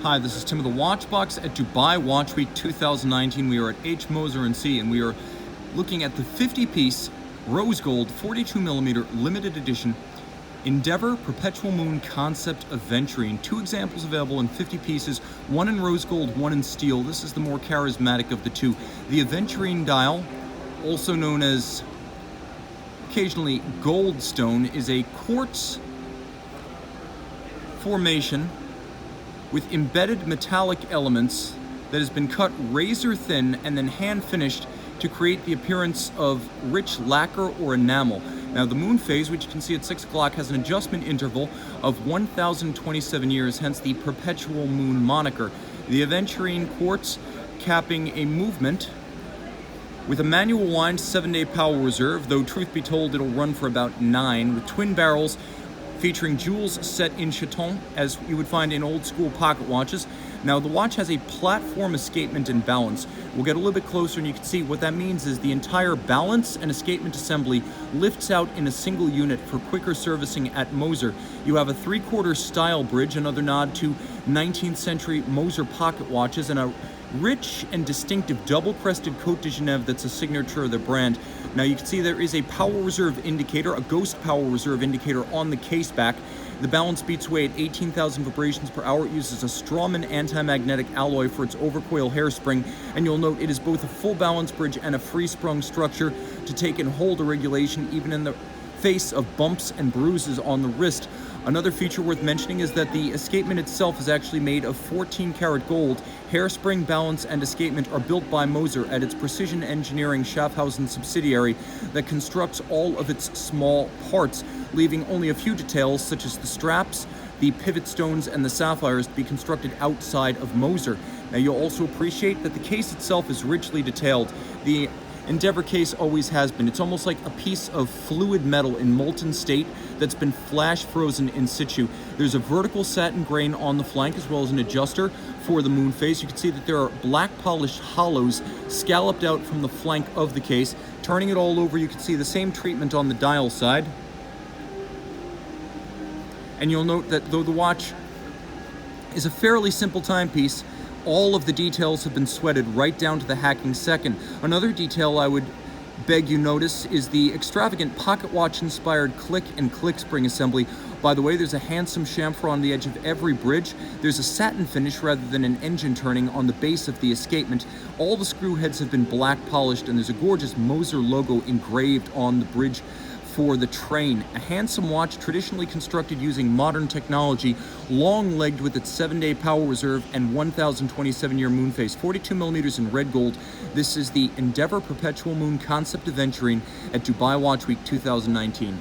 Hi, this is Tim of the Watchbox at Dubai Watch Week 2019. We are at H. Moser Cie, and we are looking at the 50-piece rose gold 42mm limited edition Endeavour Perpetual Moon concept Aventurine. Two examples available in 50 pieces, one in rose gold, one in steel. This is the more charismatic of the two. The Aventurine dial, also known as occasionally goldstone, is a quartz formation with embedded metallic elements that has been cut razor thin and then hand finished to create the appearance of rich lacquer or enamel. Now the moon phase, which you can see at 6 o'clock, has an adjustment interval of 1,027 years, hence the perpetual moon moniker. The Aventurine quartz capping a movement with a manual wind 7-day power reserve, though truth be told it'll run for about 9, with twin barrels featuring jewels set in chaton, as you would find in old school pocket watches. Now the watch has a platform escapement and balance. We'll get a little bit closer and you can see what that means is the entire balance and escapement assembly lifts out in a single unit for quicker servicing at Moser. You have a 3/4 style bridge, another nod to 19th century Moser pocket watches, and a rich and distinctive double-crested Côte de Genève that's a signature of the brand. Now you can see there is a power reserve indicator, a ghost power reserve indicator on the case back. The balance beats away at 18,000 vibrations per hour. It uses a Strawman anti-magnetic alloy for its overcoil hairspring, and you'll note it is both a full balance bridge and a free-sprung structure to take and hold a regulation even in the face of bumps and bruises on the wrist. Another feature worth mentioning is that the escapement itself is actually made of 14-karat gold. Hairspring, balance, and escapement are built by Moser at its precision engineering Schaffhausen subsidiary that constructs all of its small parts, leaving only a few details such as the straps, the pivot stones, and the sapphires to be constructed outside of Moser. Now you'll also appreciate that the case itself is richly detailed. The Endeavour case always has been. It's almost like a piece of fluid metal in molten state that's been flash frozen in situ. There's a vertical satin grain on the flank as well as an adjuster for the moon phase. You can see that there are black polished hollows scalloped out from the flank of the case. Turning it all over, you can see the same treatment on the dial side. And you'll note that though the watch is a fairly simple timepiece, all of the details have been sweated right down to the hacking second. Another detail I would beg you notice is the extravagant pocket watch inspired click and click spring assembly. By the way, there's a handsome chamfer on the edge of every bridge. There's a satin finish rather than an engine turning on the base of the escapement. All the screw heads have been black polished, and there's a gorgeous Moser logo engraved on the bridge for the train. A handsome watch traditionally constructed using modern technology, long-legged with its 7-day power reserve and 1,027-year moon phase, 42mm in red gold. This is the Endeavour Perpetual Moon concept Aventurine at Dubai Watch Week 2019.